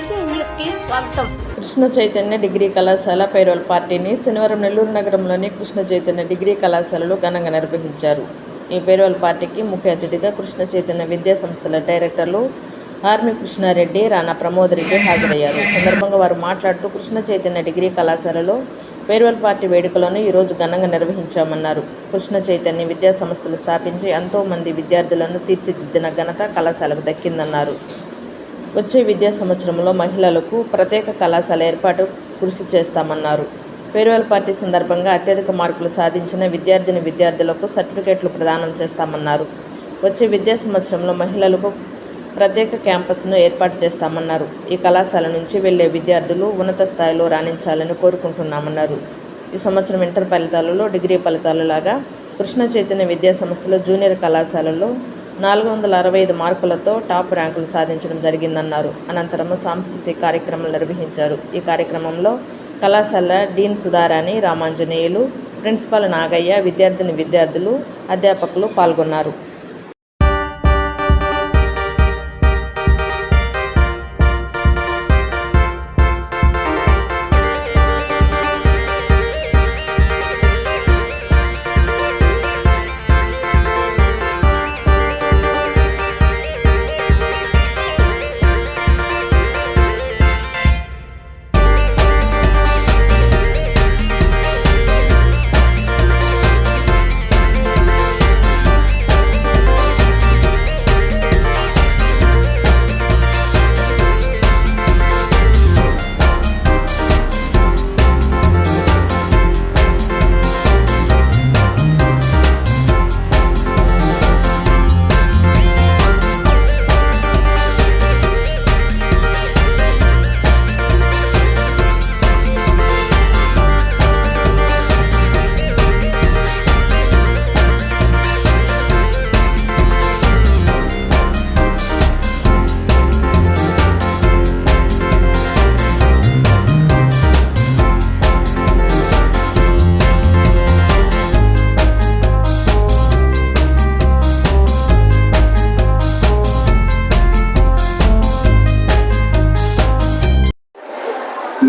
BC న్యూస్కి స్వాగతం. Krishna Chaitanya degree కళాశాల పేరోల్ పార్టీని శనివారం నెల్లూరు నగరంలోని కృష్ణ చైతన్య డిగ్రీ కళాశాలలో ఘనంగా నిర్వహించారు. ఈ పేరోల్ పార్టీకి ముఖ్య అతిథిగా కృష్ణ చైతన్య విద్యా సంస్థల డైరెక్టర్లు ఆర్మీ కృష్ణారెడ్డి, రాణా ప్రమోద్ రెడ్డి హాజరయ్యారు. ఈ సందర్భంగా వారు మాట్లాడుతూ కృష్ణ చైతన్య డిగ్రీ కళాశాలలో పేరోల్ పార్టీ వేడుకలను ఈరోజు ఘనంగా నిర్వహించామన్నారు. కృష్ణ చైతన్య విద్యా సంస్థలు స్థాపించి ఎంతో మంది విద్యార్థులను తీర్చిదిద్దిన ఘనత కళాశాలకు దక్కిందన్నారు. వచ్చే విద్యా సంవత్సరంలో మహిళలకు ప్రత్యేక కళాశాల ఏర్పాటు కృషి చేస్తామన్నారు. పేరోల్ పార్టీ సందర్భంగా అత్యధిక మార్కులు సాధించిన విద్యార్థులకు సర్టిఫికేట్లు ప్రదానం చేస్తామన్నారు. వచ్చే విద్యా సంవత్సరంలో మహిళలకు ప్రత్యేక క్యాంపస్ను ఏర్పాటు చేస్తామన్నారు. ఈ కళాశాల నుంచి వెళ్లే విద్యార్థులు ఉన్నత స్థాయిలో రాణించాలని కోరుకుంటున్నామన్నారు. ఈ సంవత్సరం ఇంటర్ ఫలితాలలో డిగ్రీ ఫలితాలు లాగా కృష్ణ చైతన్య విద్యా సంస్థలో జూనియర్ కళాశాలలో 465 మార్కులతో టాప్ ర్యాంకులు సాధించడం జరిగిందన్నారు. అనంతరం సాంస్కృతిక కార్యక్రమాలు నిర్వహించారు. ఈ కార్యక్రమంలో కళాశాల డీన్ సుధారాణి, రామాంజనేయులు, ప్రిన్సిపాల్ నాగయ్య, విద్యార్థులు, అధ్యాపకులు పాల్గొన్నారు.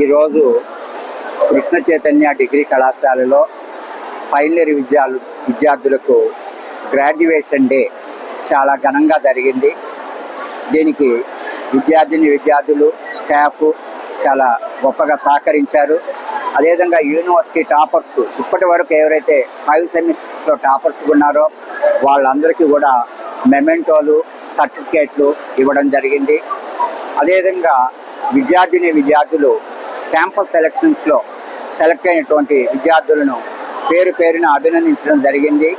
ఈరోజు కృష్ణ చైతన్య డిగ్రీ కళాశాలలో ఫైనల్ ఇయర్ విద్యార్థులకు గ్రాడ్యుయేషన్ డే చాలా ఘనంగా జరిగింది. దీనికి విద్యార్థులు, స్టాఫ్ చాలా గొప్పగా సహకరించారు. అదేవిధంగా యూనివర్సిటీ టాపర్స్, ఇప్పటి వరకు ఎవరైతే 5 సెమిస్టర్స్లో టాపర్స్ ఉన్నారో వాళ్ళందరికీ కూడా మెమెంటోలు, సర్టిఫికేట్లు ఇవ్వడం జరిగింది. అదేవిధంగా విద్యార్థులు క్యాంపస్ సెలక్షన్స్లో సెలెక్ట్ అయినటువంటి విద్యార్థులను పేరున అభినందించడం జరిగింది.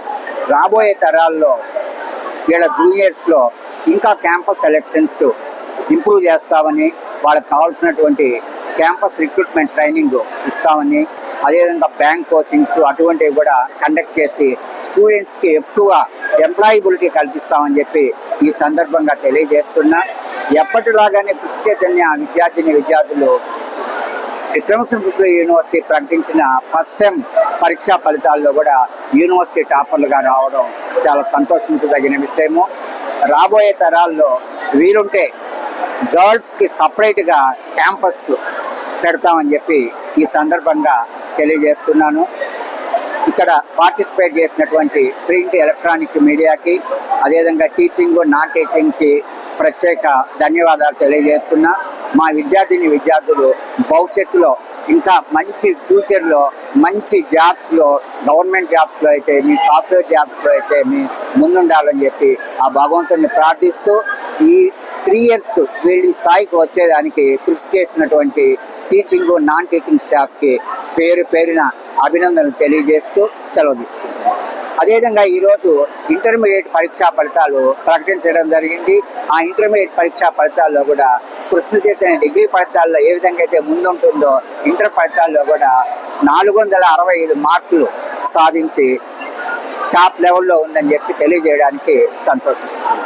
రాబోయే తరాల్లో వీళ్ళ జూనియర్స్లో ఇంకా క్యాంపస్ సెలక్షన్స్ ఇంప్రూవ్ చేస్తామని, వాళ్ళకి కావాల్సినటువంటి క్యాంపస్ రిక్రూట్మెంట్ ట్రైనింగ్ ఇస్తామని, అదేవిధంగా బ్యాంక్ కోచింగ్స్ అటువంటివి కూడా కండక్ట్ చేసి స్టూడెంట్స్కి ఎక్కువ ఎంప్లాయబిలిటీ కల్పిస్తామని చెప్పి ఈ సందర్భంగా తెలియజేస్తున్నా. ఎప్పటిలాగానే కృష్ణ చైతన్య విద్యార్థులు విక్రమసింహపురి యూనివర్సిటీ ప్రకటించిన ఫస్ట్ సెమ్ పరీక్షా ఫలితాల్లో కూడా యూనివర్సిటీ టాపర్లుగా రావడం చాలా సంతోషించదగిన విషయము. రాబోయే తరాల్లో వీరుంటే గర్ల్స్కి సపరేట్గా క్యాంపస్ పెడతామని చెప్పి ఈ సందర్భంగా తెలియజేస్తున్నాను. ఇక్కడ పార్టిసిపేట్ చేసినటువంటి ప్రింట్, ఎలక్ట్రానిక్ మీడియాకి, అదేవిధంగా టీచింగ్, నాన్ టీచింగ్కి ప్రత్యేక ధన్యవాదాలు తెలియజేస్తున్నా. మా విద్యార్థులు భవిష్యత్తులో ఇంకా మంచి ఫ్యూచర్లో మంచి జాబ్స్లో, గవర్నమెంట్ జాబ్స్లో అయితే మీ, సాఫ్ట్వేర్ జాబ్స్లో అయితే మీ ముందుండాలని చెప్పి ఆ భగవంతుని ప్రార్థిస్తూ ఈ 3 years వీళ్ళు స్థాయికి వచ్చేదానికి కృషి చేసినటువంటి టీచింగ్, నాన్ టీచింగ్ స్టాఫ్కి పేరున అభినందనలు తెలియజేస్తూ సెలవు తీసుకుంటున్నాను. అదేవిధంగా ఈరోజు ఇంటర్మీడియట్ పరీక్షా ఫలితాలు ప్రకటించడం జరిగింది. ఆ ఇంటర్మీడియట్ పరీక్షా ఫలితాల్లో కూడా కృష్ణ చైతన్య డిగ్రీ ఫలితాల్లో ఏ విధంగా అయితే ముందుంటుందో ఇంటర్ ఫలితాల్లో కూడా 465 మార్కులు సాధించి టాప్ లెవెల్లో ఉందని చెప్పి తెలియజేయడానికి సంతోషిస్తున్నాను.